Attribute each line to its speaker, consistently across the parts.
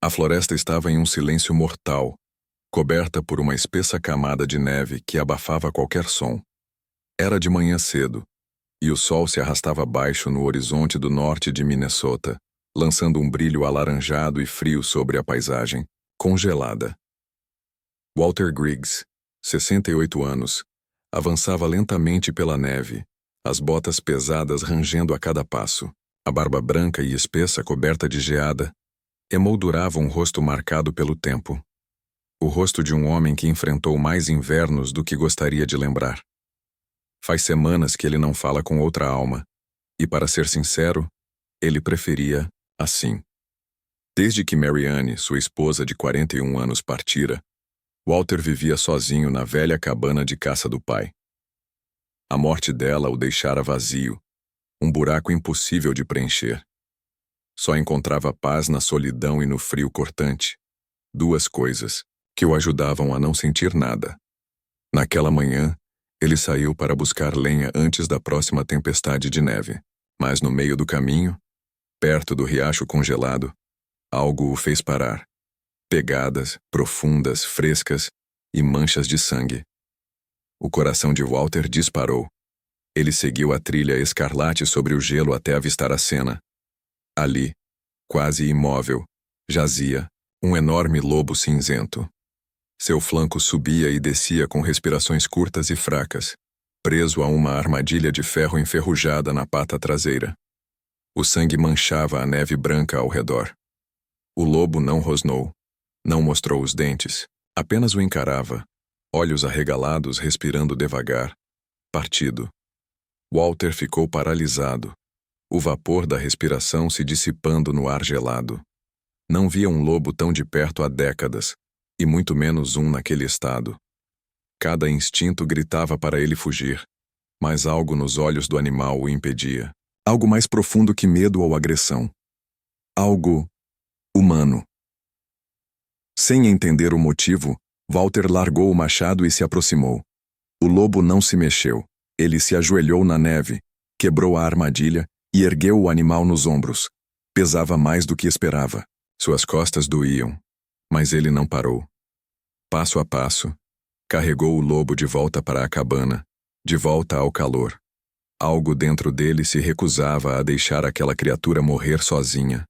Speaker 1: A floresta estava em um silêncio mortal, coberta por uma espessa camada de neve que abafava qualquer som. Era de manhã cedo, e o sol se arrastava baixo no horizonte do norte de Minnesota, lançando um brilho alaranjado e frio sobre a paisagem, congelada. Walter Griggs, 68 anos, avançava lentamente pela neve, as botas pesadas rangendo a cada passo. A barba branca e espessa coberta de geada emoldurava um rosto marcado pelo tempo. O rosto de um homem que enfrentou mais invernos do que gostaria de lembrar. Faz semanas que ele não fala com outra alma, e para ser sincero, ele preferia assim. Desde que Marianne, sua esposa de 41 anos, partira, Walter vivia sozinho na velha cabana de caça do pai. A morte dela o deixara vazio, um buraco impossível de preencher. Só encontrava paz na solidão e no frio cortante, duas coisas que o ajudavam a não sentir nada. Naquela manhã, ele saiu para buscar lenha antes da próxima tempestade de neve, mas no meio do caminho, perto do riacho congelado, algo o fez parar. Pegadas, profundas, frescas e manchas de sangue. O coração de Walter disparou. Ele seguiu a trilha escarlate sobre o gelo até avistar a cena. Ali, quase imóvel, jazia um enorme lobo cinzento. Seu flanco subia e descia com respirações curtas e fracas, preso a uma armadilha de ferro enferrujada na pata traseira. O sangue manchava a neve branca ao redor. O lobo não rosnou, não mostrou os dentes, apenas o encarava, olhos arregalados respirando devagar, partido. Walter ficou paralisado, o vapor da respiração se dissipando no ar gelado. Não via um lobo tão de perto há décadas, e muito menos um naquele estado. Cada instinto gritava para ele fugir, mas algo nos olhos do animal o impedia. Algo mais profundo que medo ou agressão. Algo humano. Sem entender o motivo, Walter largou o machado e se aproximou. O lobo não se mexeu. Ele se ajoelhou na neve, quebrou a armadilha e ergueu o animal nos ombros. Pesava mais do que esperava. Suas costas doíam, mas ele não parou. Passo a passo, carregou o lobo de volta para a cabana, de volta ao calor. Algo dentro dele se recusava a deixar aquela criatura morrer sozinha.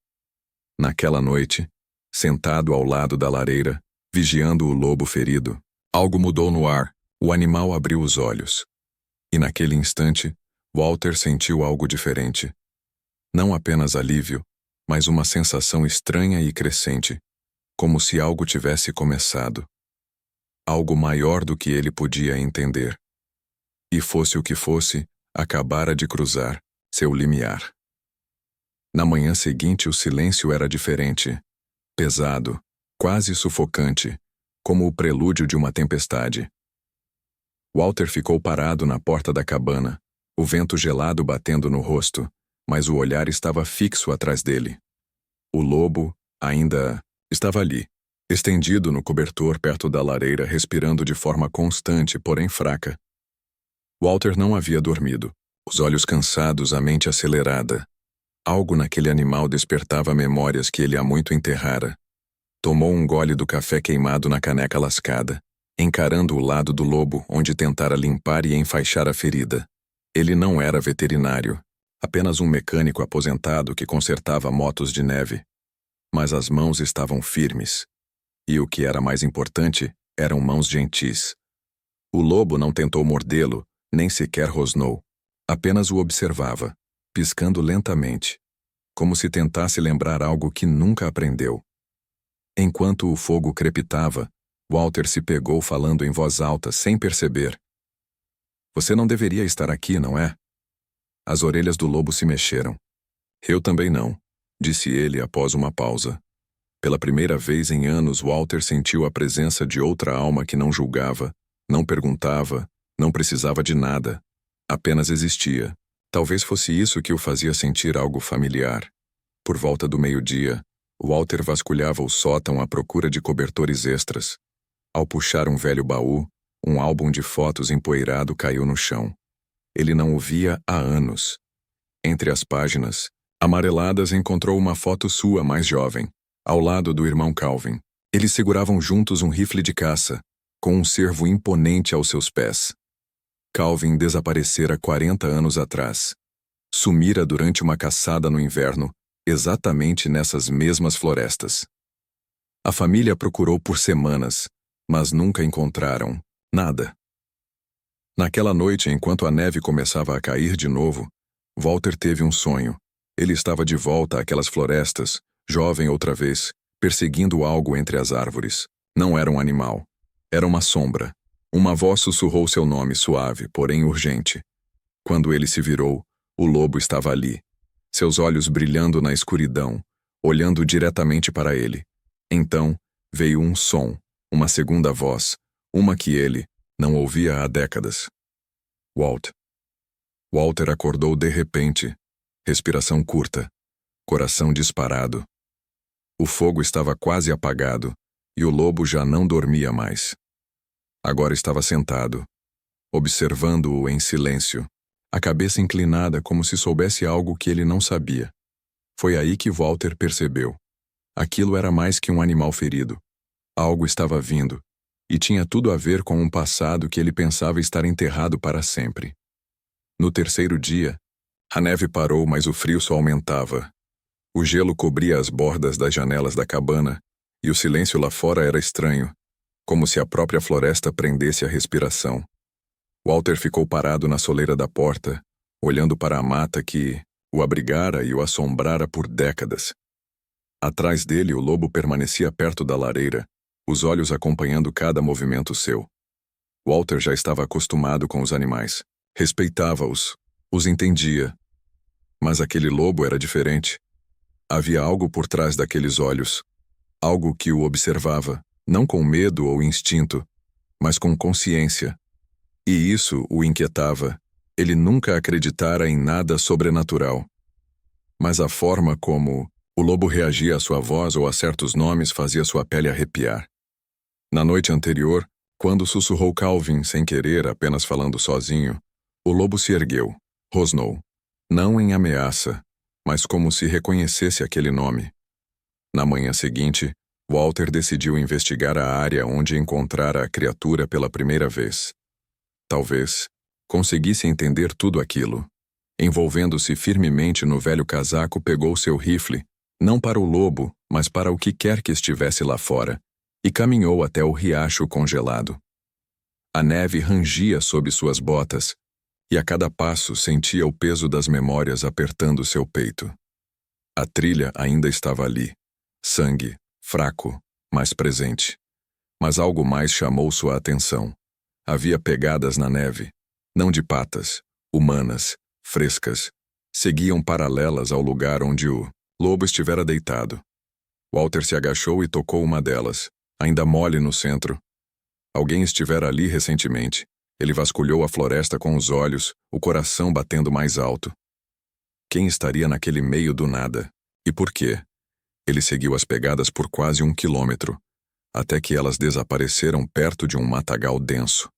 Speaker 1: Naquela noite, sentado ao lado da lareira, vigiando o lobo ferido, algo mudou no ar. O animal abriu os olhos. E naquele instante, Walter sentiu algo diferente. Não apenas alívio, mas uma sensação estranha e crescente, como se algo tivesse começado. Algo maior do que ele podia entender. E fosse o que fosse, acabara de cruzar seu limiar. Na manhã seguinte, o silêncio era diferente. Pesado, quase sufocante, como o prelúdio de uma tempestade. Walter ficou parado na porta da cabana, o vento gelado batendo no rosto, mas o olhar estava fixo atrás dele. O lobo ainda estava ali, estendido no cobertor perto da lareira, respirando de forma constante, porém fraca. Walter não havia dormido, os olhos cansados, a mente acelerada. Algo naquele animal despertava memórias que ele há muito enterrara. Tomou um gole do café queimado na caneca lascada, encarando o lado do lobo onde tentara limpar e enfaixar a ferida. Ele não era veterinário, apenas um mecânico aposentado que consertava motos de neve. Mas as mãos estavam firmes. E o que era mais importante, eram mãos gentis. O lobo não tentou mordê-lo, nem sequer rosnou. Apenas o observava, piscando lentamente, como se tentasse lembrar algo que nunca aprendeu. Enquanto o fogo crepitava, Walter se pegou falando em voz alta, sem perceber. Você não deveria estar aqui, não é? As orelhas do lobo se mexeram. Eu também não, disse ele após uma pausa. Pela primeira vez em anos, Walter sentiu a presença de outra alma que não julgava, não perguntava, não precisava de nada. Apenas existia. Talvez fosse isso que o fazia sentir algo familiar. Por volta do meio-dia, Walter vasculhava o sótão à procura de cobertores extras. Ao puxar um velho baú, um álbum de fotos empoeirado caiu no chão. Ele não o via há anos. Entre as páginas, amareladas, encontrou uma foto sua mais jovem. ao lado do irmão Calvin. Eles seguravam juntos um rifle de caça, com um cervo imponente aos seus pés. Calvin desaparecera 40 anos atrás. Sumira durante uma caçada no inverno, exatamente nessas mesmas florestas. A família procurou por semanas, mas nunca encontraram nada. Naquela noite, enquanto a neve começava a cair de novo, Walter teve um sonho. Ele estava de volta àquelas florestas, jovem outra vez, perseguindo algo entre as árvores. Não era um animal. Era uma sombra. Uma voz sussurrou seu nome suave, porém urgente. Quando ele se virou, o lobo estava ali, seus olhos brilhando na escuridão, olhando diretamente para ele. Então, veio um som, uma segunda voz, uma que ele não ouvia há décadas. Walt. Walter acordou de repente, respiração curta, coração disparado. O fogo estava quase apagado, e o lobo já não dormia mais. Agora estava sentado, observando-o em silêncio, a cabeça inclinada como se soubesse algo que ele não sabia. Foi aí que Walter percebeu. Aquilo era mais que um animal ferido. Algo estava vindo, e tinha tudo a ver com um passado que ele pensava estar enterrado para sempre. No terceiro dia, a neve parou, mas o frio só aumentava. O gelo cobria as bordas das janelas da cabana, e o silêncio lá fora era estranho, como se a própria floresta prendesse a respiração. Walter ficou parado na soleira da porta, olhando para a mata que o abrigara e o assombrara por décadas. Atrás dele, o lobo permanecia perto da lareira, os olhos acompanhando cada movimento seu. Walter já estava acostumado com os animais. Respeitava-os, os entendia. Mas aquele lobo era diferente. Havia algo por trás daqueles olhos, algo que o observava, não com medo ou instinto, mas com consciência. E isso o inquietava. Ele nunca acreditara em nada sobrenatural. Mas a forma como o lobo reagia à sua voz ou a certos nomes fazia sua pele arrepiar. Na noite anterior, quando sussurrou Calvin sem querer, apenas falando sozinho, o lobo se ergueu, rosnou. Não em ameaça, mas como se reconhecesse aquele nome. Na manhã seguinte, Walter decidiu investigar a área onde encontrara a criatura pela primeira vez. Talvez conseguisse entender tudo aquilo. Envolvendo-se firmemente no velho casaco, pegou seu rifle, não para o lobo, mas para o que quer que estivesse lá fora, e caminhou até o riacho congelado. A neve rangia sob suas botas, e a cada passo sentia o peso das memórias apertando seu peito. A trilha ainda estava ali, sangue, fraco, mas presente. Mas algo mais chamou sua atenção. Havia pegadas na neve, não de patas, humanas, frescas, seguiam paralelas ao lugar onde o lobo estivera deitado. Walter se agachou e tocou uma delas, ainda mole no centro. Alguém estivera ali recentemente. Ele vasculhou a floresta com os olhos, o coração batendo mais alto. Quem estaria naquele meio do nada? E por quê? Ele seguiu as pegadas por quase 1 quilômetro, até que elas desapareceram perto de um matagal denso.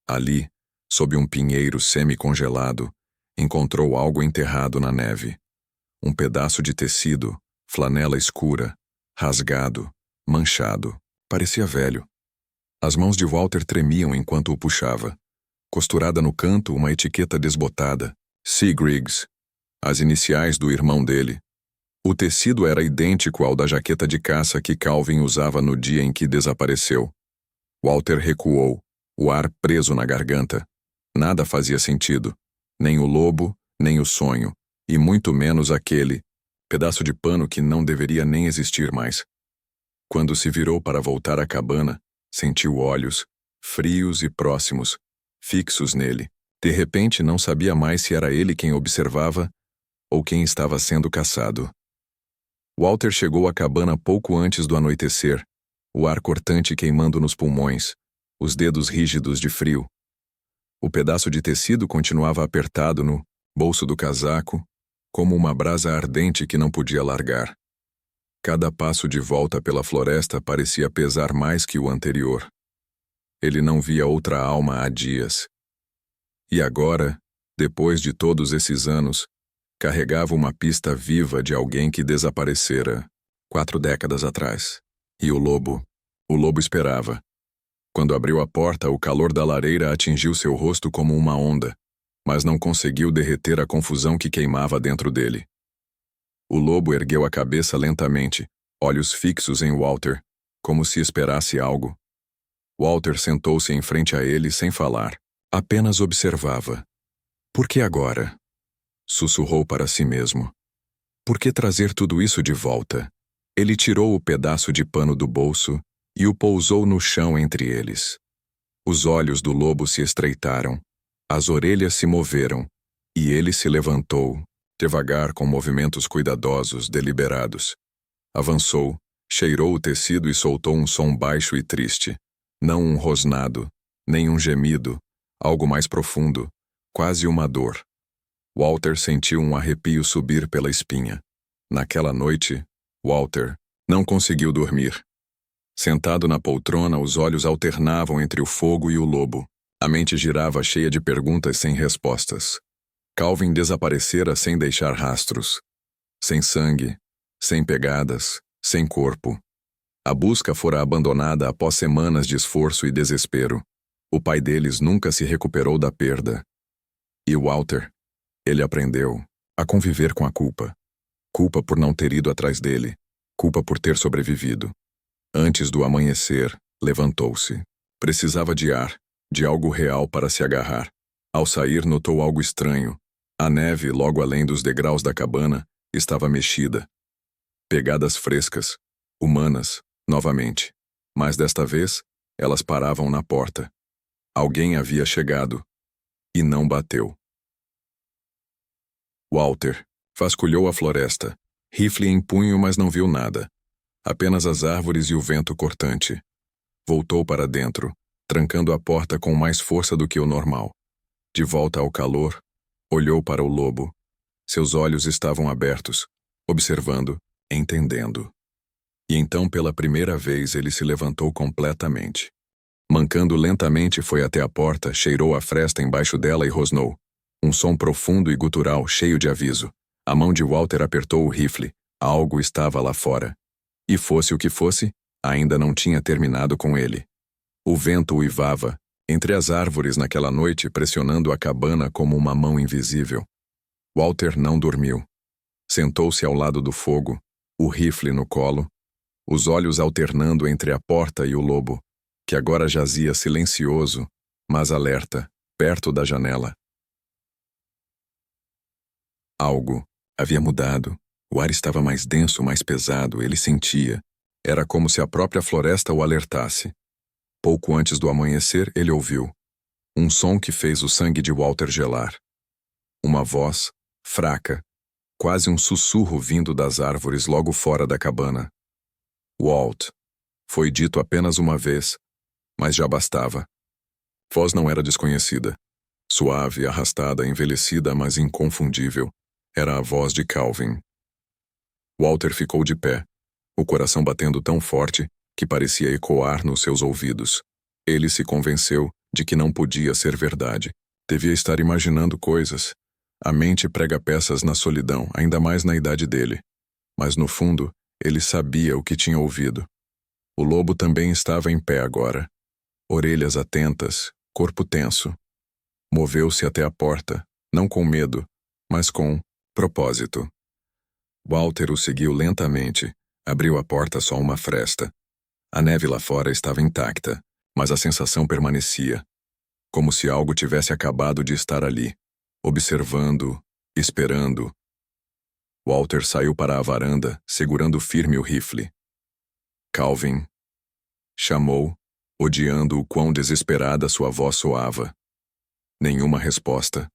Speaker 1: Ali, sob um pinheiro semi-congelado, encontrou algo enterrado na neve. Um pedaço de tecido, flanela escura, rasgado, manchado, parecia velho. As mãos de Walter tremiam enquanto o puxava. Costurada no canto, uma etiqueta desbotada. C. Griggs. As iniciais do irmão dele. O tecido era idêntico ao da jaqueta de caça que Calvin usava no dia em que desapareceu. Walter recuou, o ar preso na garganta. Nada fazia sentido. Nem o lobo, nem o sonho, e muito menos aquele pedaço de pano que não deveria nem existir mais. Quando se virou para voltar à cabana, sentiu olhos, frios e próximos, fixos nele. De repente não sabia mais se era ele quem observava ou quem estava sendo caçado. Walter chegou à cabana pouco antes do anoitecer, o ar cortante queimando nos pulmões, os dedos rígidos de frio. O pedaço de tecido continuava apertado no bolso do casaco, como uma brasa ardente que não podia largar. Cada passo de volta pela floresta parecia pesar mais que o anterior. Ele não via outra alma há dias. E agora, depois de todos esses anos, carregava uma pista viva de alguém que desaparecera, 4 décadas atrás. E o lobo esperava. Quando abriu a porta, o calor da lareira atingiu seu rosto como uma onda, mas não conseguiu derreter a confusão que queimava dentro dele. O lobo ergueu a cabeça lentamente, olhos fixos em Walter, como se esperasse algo. Walter sentou-se em frente a ele sem falar, apenas observava. Por que agora? Sussurrou para si mesmo. Por que trazer tudo isso de volta? Ele tirou o pedaço de pano do bolso e o pousou no chão entre eles. Os olhos do lobo se estreitaram, as orelhas se moveram, e ele se levantou, devagar com movimentos cuidadosos, deliberados. Avançou, cheirou o tecido e soltou um som baixo e triste. Não um rosnado, nem um gemido, algo mais profundo, quase uma dor. Walter sentiu um arrepio subir pela espinha. Naquela noite, Walter não conseguiu dormir. Sentado na poltrona, os olhos alternavam entre o fogo e o lobo. A mente girava cheia de perguntas sem respostas. Calvin desaparecera sem deixar rastros. Sem sangue, sem pegadas, sem corpo. A busca fora abandonada após semanas de esforço e desespero. O pai deles nunca se recuperou da perda. E Walter? Ele aprendeu a conviver com a culpa. Culpa por não ter ido atrás dele. Culpa por ter sobrevivido. Antes do amanhecer, levantou-se. Precisava de ar, de algo real para se agarrar. Ao sair, notou algo estranho. A neve, logo além dos degraus da cabana, estava mexida. Pegadas frescas, humanas, novamente. Mas desta vez, elas paravam na porta. Alguém havia chegado. E não bateu. Walter vasculhou a floresta, rifle em punho, mas não viu nada. Apenas as árvores e o vento cortante. Voltou para dentro, trancando a porta com mais força do que o normal. De volta ao calor, olhou para o lobo. Seus olhos estavam abertos, observando, entendendo. E então, pela primeira vez, ele se levantou completamente. Mancando lentamente, foi até a porta, cheirou a fresta embaixo dela e rosnou. Um som profundo e gutural, cheio de aviso. A mão de Walter apertou o rifle. Algo estava lá fora. E fosse o que fosse, ainda não tinha terminado com ele. O vento uivava, entre as árvores naquela noite, pressionando a cabana como uma mão invisível. Walter não dormiu. Sentou-se ao lado do fogo, o rifle no colo, os olhos alternando entre a porta e o lobo, que agora jazia silencioso, mas alerta, perto da janela. Algo havia mudado. O ar estava mais denso, mais pesado, ele sentia. Era como se a própria floresta o alertasse. Pouco antes do amanhecer, ele ouviu um som que fez o sangue de Walter gelar. Uma voz, fraca, quase um sussurro vindo das árvores logo fora da cabana. Walt. Foi dito apenas uma vez, mas já bastava. Voz não era desconhecida. Suave, arrastada, envelhecida, mas inconfundível. Era a voz de Calvin. Walter ficou de pé, o coração batendo tão forte que parecia ecoar nos seus ouvidos. Ele se convenceu de que não podia ser verdade. Devia estar imaginando coisas. A mente prega peças na solidão, ainda mais na idade dele. Mas no fundo, ele sabia o que tinha ouvido. O lobo também estava em pé agora. Orelhas atentas, corpo tenso. Moveu-se até a porta, não com medo, mas com propósito. Walter o seguiu lentamente. Abriu a porta só uma fresta. A neve lá fora estava intacta, mas a sensação permanecia. Como se algo tivesse acabado de estar ali, observando, esperando. Walter saiu para a varanda, segurando firme o rifle. Calvin. Chamou, odiando o quão desesperada sua voz soava. Nenhuma resposta.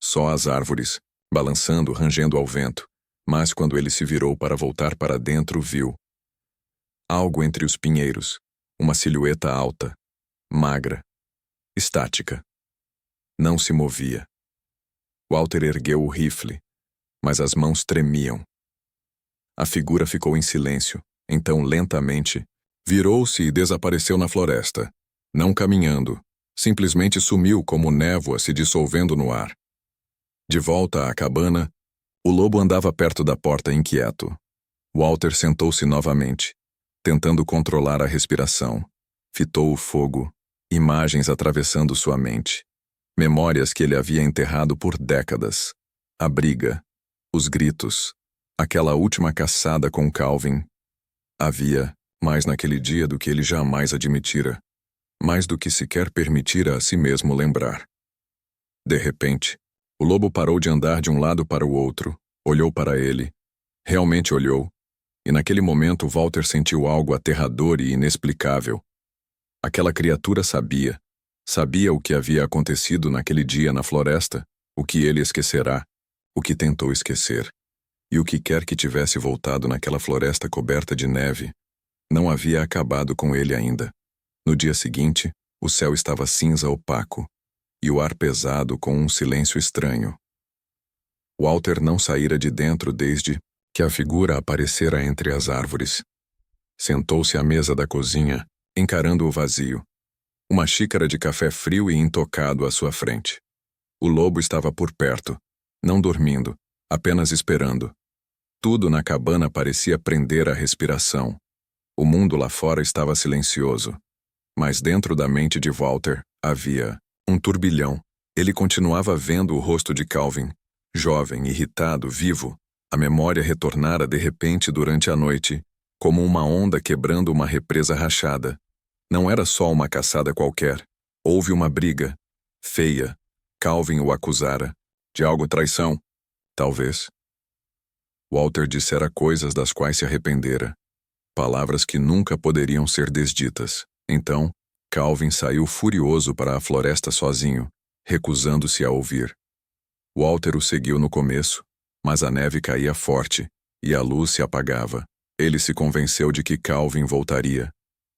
Speaker 1: Só as árvores, balançando, rangendo ao vento. Mas quando ele se virou para voltar para dentro, viu algo entre os pinheiros, uma silhueta alta, magra, estática. Não se movia. Walter ergueu o rifle, mas as mãos tremiam. A figura ficou em silêncio, então lentamente virou-se e desapareceu na floresta, não caminhando, simplesmente sumiu como névoa se dissolvendo no ar. De volta à cabana, o lobo andava perto da porta inquieto. Walter sentou-se novamente, tentando controlar a respiração. Fitou o fogo, imagens atravessando sua mente. Memórias que ele havia enterrado por décadas. A briga, os gritos, aquela última caçada com Calvin. Havia mais naquele dia do que ele jamais admitira, mais do que sequer permitira a si mesmo lembrar. De repente, o lobo parou de andar de um lado para o outro, olhou para ele, realmente olhou, e naquele momento Walter sentiu algo aterrador e inexplicável. Aquela criatura sabia o que havia acontecido naquele dia na floresta, o que ele esquecerá, o que tentou esquecer. E o que quer que tivesse voltado naquela floresta coberta de neve, não havia acabado com ele ainda. No dia seguinte, o céu estava cinza opaco, e o ar pesado com um silêncio estranho. Walter não saíra de dentro desde que a figura aparecera entre as árvores. Sentou-se à mesa da cozinha, encarando o vazio. Uma xícara de café frio e intocado à sua frente. O lobo estava por perto, não dormindo, apenas esperando. Tudo na cabana parecia prender a respiração. O mundo lá fora estava silencioso. Mas dentro da mente de Walter havia um turbilhão. Ele continuava vendo o rosto de Calvin, jovem, irritado, vivo. A memória retornara de repente durante a noite, como uma onda quebrando uma represa rachada. Não era só uma caçada qualquer. Houve uma briga. Feia. Calvin o acusara. De algo traição. Talvez. Walter dissera coisas das quais se arrependera. Palavras que nunca poderiam ser desditas. Então, Calvin saiu furioso para a floresta sozinho, recusando-se a ouvir. Walter o seguiu no começo, mas a neve caía forte, e a luz se apagava. Ele se convenceu de que Calvin voltaria.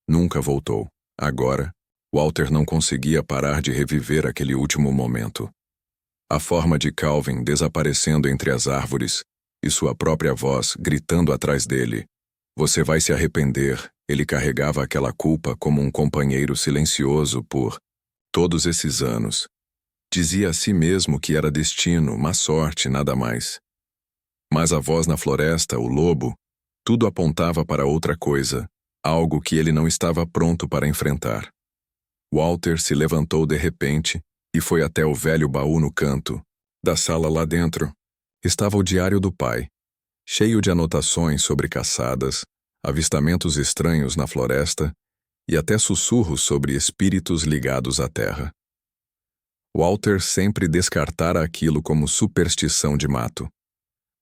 Speaker 1: Nunca voltou. Agora, Walter não conseguia parar de reviver aquele último momento. A forma de Calvin desaparecendo entre as árvores, e sua própria voz gritando atrás dele. Você vai se arrepender. Ele carregava aquela culpa como um companheiro silencioso por todos esses anos. Dizia a si mesmo que era destino, má sorte, nada mais. Mas a voz na floresta, o lobo, tudo apontava para outra coisa, algo que ele não estava pronto para enfrentar. Walter se levantou de repente e foi até o velho baú no canto da sala lá dentro. Estava o diário do pai, cheio de anotações sobre caçadas, avistamentos estranhos na floresta e até sussurros sobre espíritos ligados à terra. Walter sempre descartara aquilo como superstição de mato.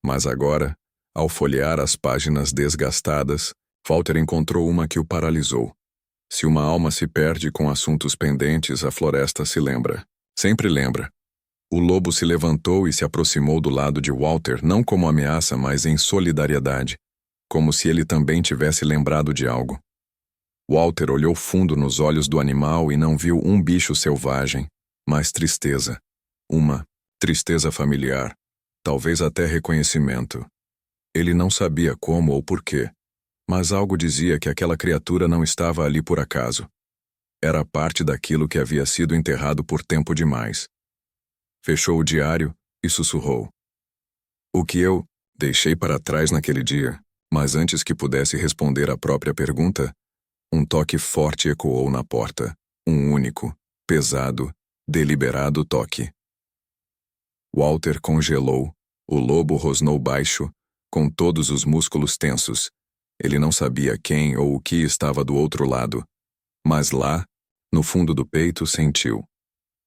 Speaker 1: Mas agora, ao folhear as páginas desgastadas, Walter encontrou uma que o paralisou. Se uma alma se perde com assuntos pendentes, a floresta se lembra. Sempre lembra. O lobo se levantou e se aproximou do lado de Walter, não como ameaça, mas em solidariedade, como se ele também tivesse lembrado de algo. Walter olhou fundo nos olhos do animal e não viu um bicho selvagem, mas tristeza. Uma tristeza familiar, talvez até reconhecimento. Ele não sabia como ou porquê, mas algo dizia que aquela criatura não estava ali por acaso. Era parte daquilo que havia sido enterrado por tempo demais. Fechou o diário e sussurrou. O que eu deixei para trás naquele dia, mas antes que pudesse responder à própria pergunta, um toque forte ecoou na porta. Um único, pesado, deliberado toque. Walter congelou. O lobo rosnou baixo, com todos os músculos tensos. Ele não sabia quem ou o que estava do outro lado, mas lá, no fundo do peito, sentiu.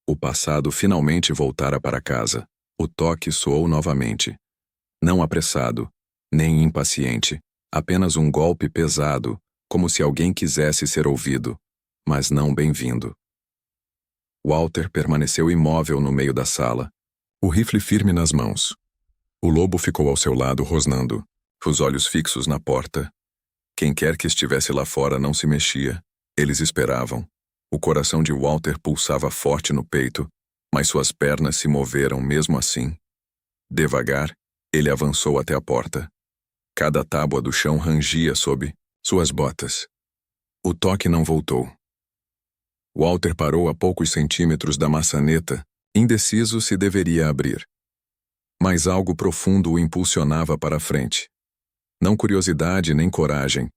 Speaker 1: O passado finalmente voltara para casa. O toque soou novamente. Não apressado, nem impaciente, apenas um golpe pesado, como se alguém quisesse ser ouvido, mas não bem-vindo. Walter permaneceu imóvel no meio da sala, o rifle firme nas mãos. O lobo ficou ao seu lado rosnando, os olhos fixos na porta. Quem quer que estivesse lá fora não se mexia. Eles esperavam. O coração de Walter pulsava forte no peito, mas suas pernas se moveram mesmo assim. Devagar, ele avançou até a porta. Cada tábua do chão rangia sob suas botas. O toque não voltou. Walter parou a poucos centímetros da maçaneta, indeciso se deveria abrir. Mas algo profundo o impulsionava para a frente. Não curiosidade nem coragem.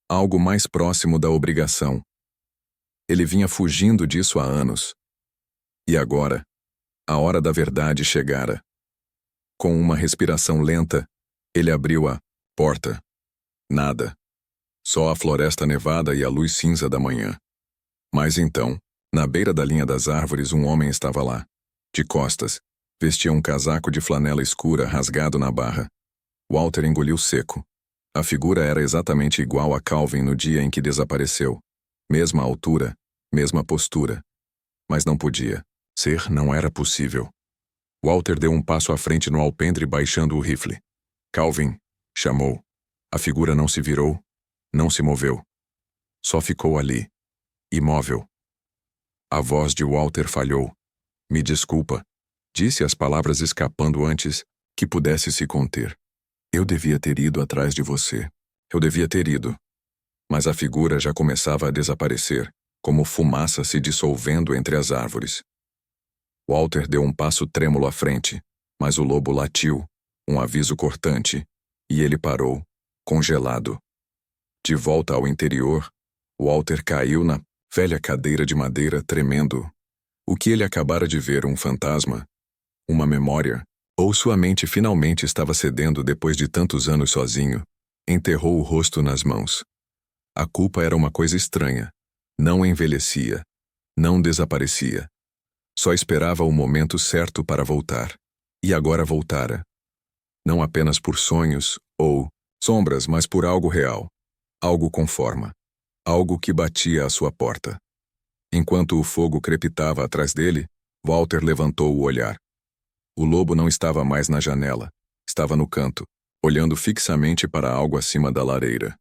Speaker 1: Algo mais próximo da obrigação. Ele vinha fugindo disso há anos. E agora, a hora da verdade chegara. Com uma respiração lenta, ele abriu a porta. Nada. Só a floresta nevada e a luz cinza da manhã. Mas então, na beira da linha das árvores, um homem estava lá. De costas, vestia um casaco de flanela escura rasgado na barra. Walter engoliu seco. A figura era exatamente igual a Calvin no dia em que desapareceu. Mesma altura, mesma postura. Mas não podia. Ser não era possível. Walter deu um passo à frente no alpendre baixando o rifle. Calvin, chamou. A figura não se virou, não se moveu. Só ficou ali, imóvel. A voz de Walter falhou. Me desculpa, disse as palavras escapando antes que pudesse se conter. Eu devia ter ido atrás de você. Eu devia ter ido. Mas a figura já começava a desaparecer, como fumaça se dissolvendo entre as árvores. Walter deu um passo trêmulo à frente, mas o lobo latiu, um aviso cortante, e ele parou, congelado. De volta ao interior, Walter caiu na velha cadeira de madeira, tremendo. O que ele acabara de ver, um fantasma? Uma memória? Ou sua mente finalmente estava cedendo depois de tantos anos sozinho? Enterrou o rosto nas mãos. A culpa era uma coisa estranha. Não envelhecia. Não desaparecia. Só esperava o momento certo para voltar. E agora voltara. Não apenas por sonhos ou sombras, mas por algo real. Algo com forma. Algo que batia à sua porta. Enquanto o fogo crepitava atrás dele, Walter levantou o olhar. O lobo não estava mais na janela. Estava no canto, olhando fixamente para algo acima da lareira.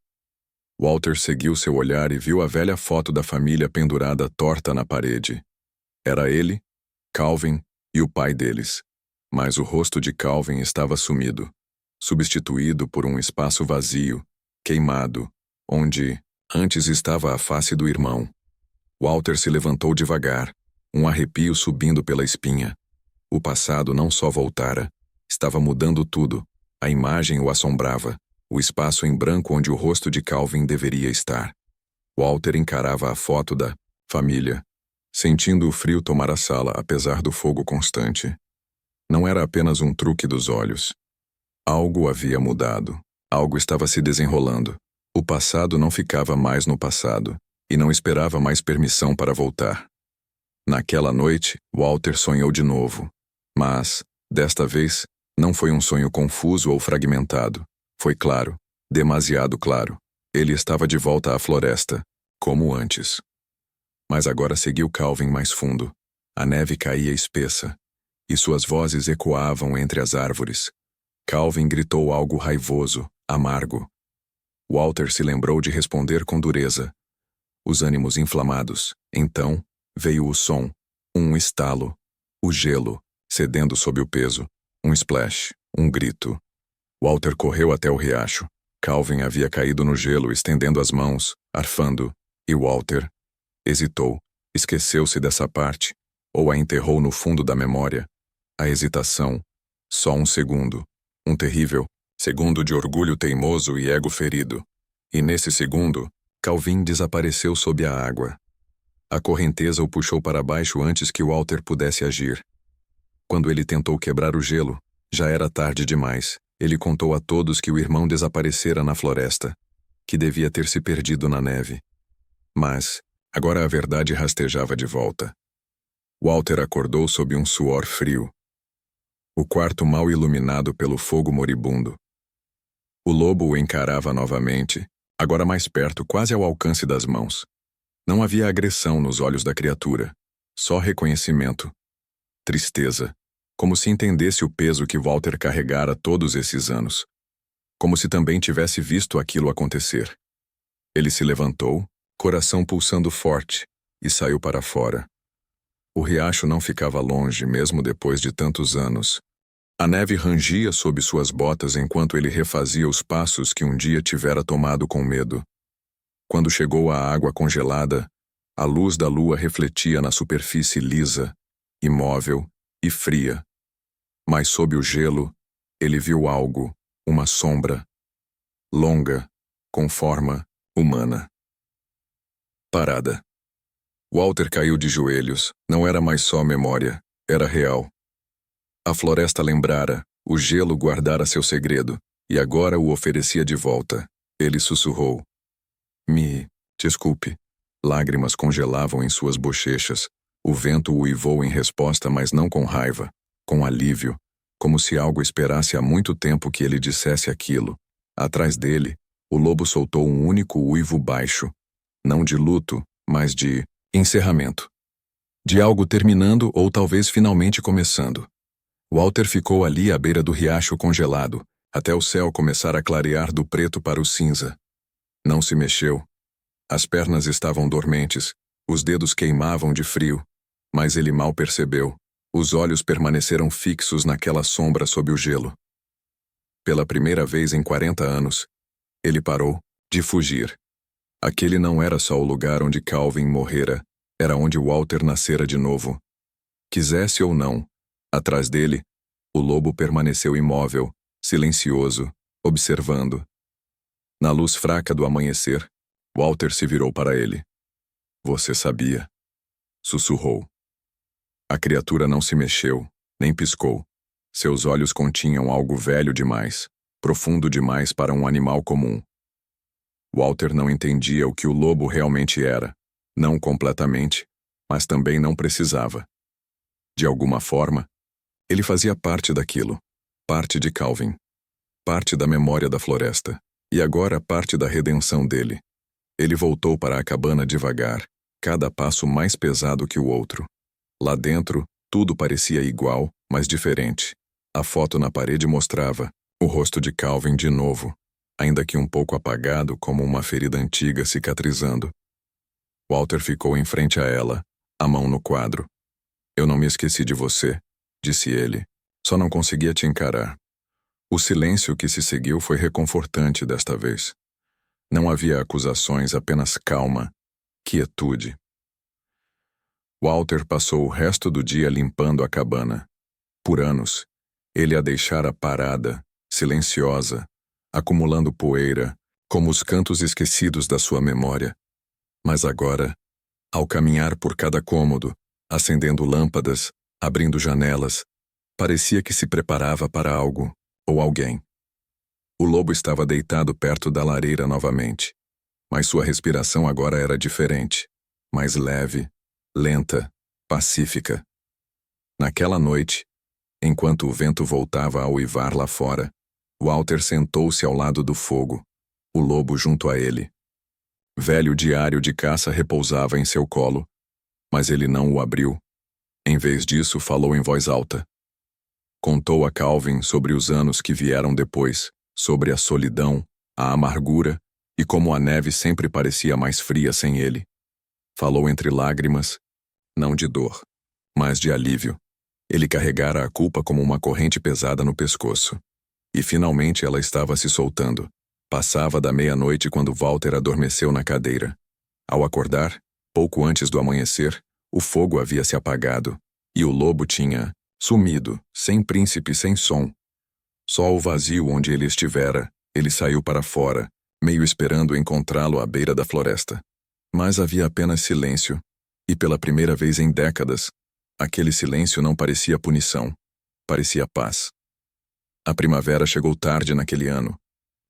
Speaker 1: Walter seguiu seu olhar e viu a velha foto da família pendurada torta na parede. Era ele, Calvin e o pai deles. Mas o rosto de Calvin estava sumido, substituído por um espaço vazio, queimado, onde antes estava a face do irmão. Walter se levantou devagar, um arrepio subindo pela espinha. O passado não só voltara, estava mudando tudo. A imagem o assombrava, o espaço em branco onde o rosto de Calvin deveria estar. Walter encarava a foto da família, sentindo o frio tomar a sala apesar do fogo constante. Não era apenas um truque dos olhos. Algo havia mudado. Algo estava se desenrolando. O passado não ficava mais no passado, e não esperava mais permissão para voltar. Naquela noite, Walter sonhou de novo. Mas, desta vez, não foi um sonho confuso ou fragmentado. Foi claro, demasiado claro. Ele estava de volta à floresta, como antes. Mas agora seguiu Calvin mais fundo. A neve caía espessa, e suas vozes ecoavam entre as árvores. Calvin gritou algo raivoso, amargo. Walter se lembrou de responder com dureza. Os ânimos inflamados. Então, veio o som, um estalo, o gelo, cedendo sob o peso, um splash, um grito. Walter correu até o riacho. Calvin havia caído no gelo, estendendo as mãos, arfando, e Walter hesitou, esqueceu-se dessa parte, ou a enterrou no fundo da memória. A hesitação, só um segundo, um terrível segundo de orgulho teimoso e ego ferido. E nesse segundo, Calvin desapareceu sob a água. A correnteza o puxou para baixo antes que Walter pudesse agir. Quando ele tentou quebrar o gelo, já era tarde demais. Ele contou a todos que o irmão desaparecera na floresta, que devia ter se perdido na neve. Mas, agora a verdade rastejava de volta. Walter acordou sob um suor frio. O quarto mal iluminado pelo fogo moribundo. O lobo o encarava novamente, agora mais perto, quase ao alcance das mãos. Não havia agressão nos olhos da criatura, só reconhecimento. Tristeza, como se entendesse o peso que Walter carregara todos esses anos. Como se também tivesse visto aquilo acontecer. Ele se levantou, coração pulsando forte, e saiu para fora. O riacho não ficava longe, mesmo depois de tantos anos. A neve rangia sob suas botas enquanto ele refazia os passos que um dia tivera tomado com medo. Quando chegou à água congelada, a luz da lua refletia na superfície lisa, imóvel e fria. Mas sob o gelo, ele viu algo, uma sombra. longa, com forma humana. Parada. Walter caiu de joelhos. Não era mais só memória, era real. A floresta lembrara, o gelo guardara seu segredo, e agora o oferecia de volta. Ele sussurrou. Me desculpe. Lágrimas congelavam em suas bochechas. O vento uivou em resposta, mas não com raiva, com alívio, como se algo esperasse há muito tempo que ele dissesse aquilo. Atrás dele, o lobo soltou um único uivo baixo, não de luto, mas de encerramento. De algo terminando ou talvez finalmente começando. Walter ficou ali à beira do riacho congelado, até o céu começar a clarear do preto para o cinza. Não se mexeu. As pernas estavam dormentes, os dedos queimavam de frio, mas ele mal percebeu. Os olhos permaneceram fixos naquela sombra sob o gelo. Pela primeira vez em 40 anos, ele parou de fugir. Aquele não era só o lugar onde Calvin morrera, era onde Walter nascera de novo. Quisesse ou não, atrás dele, o lobo permaneceu imóvel, silencioso, observando. Na luz fraca do amanhecer, Walter se virou para ele. Você sabia? Sussurrou. A criatura não se mexeu, nem piscou. Seus olhos continham algo velho demais, profundo demais para um animal comum. Walter não entendia o que o lobo realmente era, não completamente, mas também não precisava. De alguma forma, ele fazia parte daquilo, parte de Calvin, parte da memória da floresta, e agora parte da redenção dele. Ele voltou para a cabana devagar, cada passo mais pesado que o outro. Lá dentro, tudo parecia igual, mas diferente. A foto na parede mostrava o rosto de Calvin de novo, ainda que um pouco apagado como uma ferida antiga cicatrizando. Walter ficou em frente a ela, a mão no quadro. Eu não me esqueci de você, disse ele, só não conseguia te encarar. O silêncio que se seguiu foi reconfortante desta vez. Não havia acusações, apenas calma, quietude. Walter passou o resto do dia limpando a cabana. Por anos, ele a deixara parada, silenciosa, acumulando poeira, como os cantos esquecidos da sua memória. Mas agora, ao caminhar por cada cômodo, acendendo lâmpadas, abrindo janelas, parecia que se preparava para algo, ou alguém. O lobo estava deitado perto da lareira novamente, mas sua respiração agora era diferente, mais leve, lenta, pacífica. Naquela noite, enquanto o vento voltava a uivar lá fora, Walter sentou-se ao lado do fogo, o lobo junto a ele. Velho diário de caça repousava em seu colo, mas ele não o abriu. Em vez disso, falou em voz alta. Contou a Calvin sobre os anos que vieram depois, sobre a solidão, a amargura e como a neve sempre parecia mais fria sem ele. Falou entre lágrimas, não de dor, mas de alívio. Ele carregara a culpa como uma corrente pesada no pescoço. E finalmente ela estava se soltando. Passava da meia-noite quando Walter adormeceu na cadeira. Ao acordar, pouco antes do amanhecer, o fogo havia se apagado, e o lobo tinha sumido, sem príncipe, sem som. Só o vazio onde ele estivera, ele saiu para fora, meio esperando encontrá-lo à beira da floresta. Mas havia apenas silêncio, e pela primeira vez em décadas, aquele silêncio não parecia punição, parecia paz. A primavera chegou tarde naquele ano.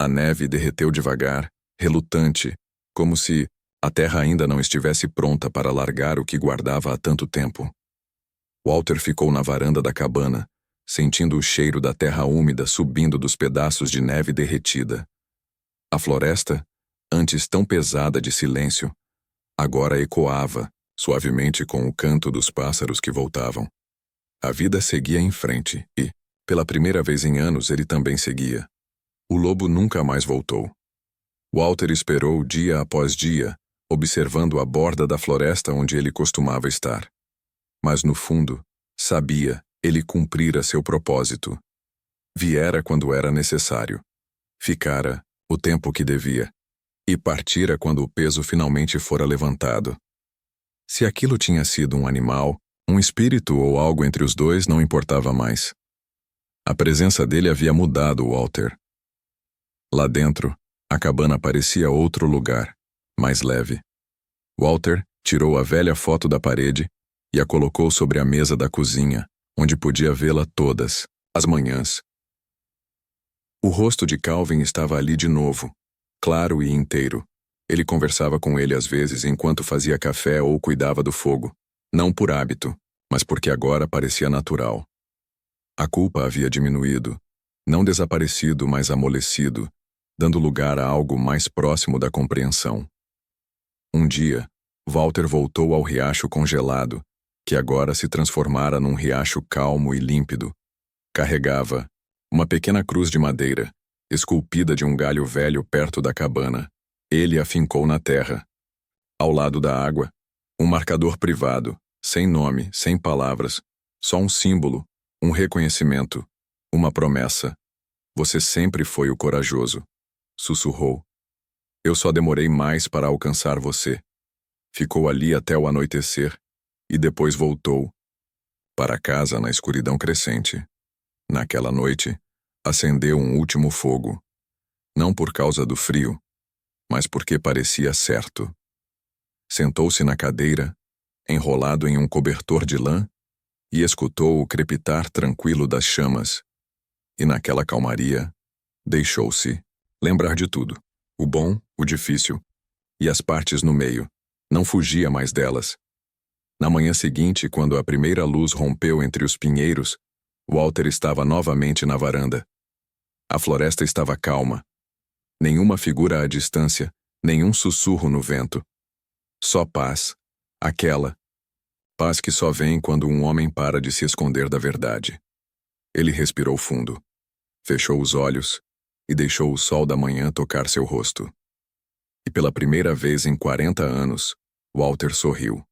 Speaker 1: A neve derreteu devagar, relutante, como se a terra ainda não estivesse pronta para largar o que guardava há tanto tempo. Walter ficou na varanda da cabana, sentindo o cheiro da terra úmida subindo dos pedaços de neve derretida. A floresta, antes tão pesada de silêncio, agora ecoava, suavemente com o canto dos pássaros que voltavam. A vida seguia em frente e, pela primeira vez em anos, ele também seguia. O lobo nunca mais voltou. Walter esperou dia após dia, observando a borda da floresta onde ele costumava estar. Mas no fundo, sabia, ele cumprira seu propósito. Viera quando era necessário. Ficara o tempo que devia. E partira quando o peso finalmente fora levantado. Se aquilo tinha sido um animal, um espírito ou algo entre os dois, não importava mais. A presença dele havia mudado Walter. Lá dentro, A cabana parecia outro lugar, mais leve. Walter tirou a velha foto da parede e a colocou sobre a mesa da cozinha, onde podia vê-la todas, as manhãs. O rosto de Calvin estava ali de novo, claro e inteiro. Ele conversava com ele às vezes enquanto fazia café ou cuidava do fogo, não por hábito, mas porque agora parecia natural. A culpa havia diminuído, não desaparecido, mas amolecido, dando lugar a algo mais próximo da compreensão. Um dia, Walter voltou ao riacho congelado, que agora se transformara num riacho calmo e límpido. Carregava uma pequena cruz de madeira, esculpida de um galho velho perto da cabana. Ele a fincou na terra. Ao lado da água, um marcador privado, sem nome, sem palavras, só um símbolo, um reconhecimento, uma promessa. Você sempre foi o corajoso, sussurrou. Eu só demorei mais para alcançar você. Ficou ali até o anoitecer e depois voltou para casa na escuridão crescente. Naquela noite, acendeu um último fogo, não por causa do frio, mas porque parecia certo. Sentou-se na cadeira, enrolado em um cobertor de lã, e escutou o crepitar tranquilo das chamas. E naquela calmaria, deixou-se lembrar de tudo, o bom, o difícil, e as partes no meio. Não fugia mais delas. Na manhã seguinte, quando a primeira luz rompeu entre os pinheiros, Walter estava novamente na varanda. A floresta estava calma. Nenhuma figura à distância, nenhum sussurro no vento. Só paz, aquela paz que só vem quando um homem para de se esconder da verdade. Ele respirou fundo, fechou os olhos e deixou o sol da manhã tocar seu rosto. E pela primeira vez em 40 anos, Walter sorriu.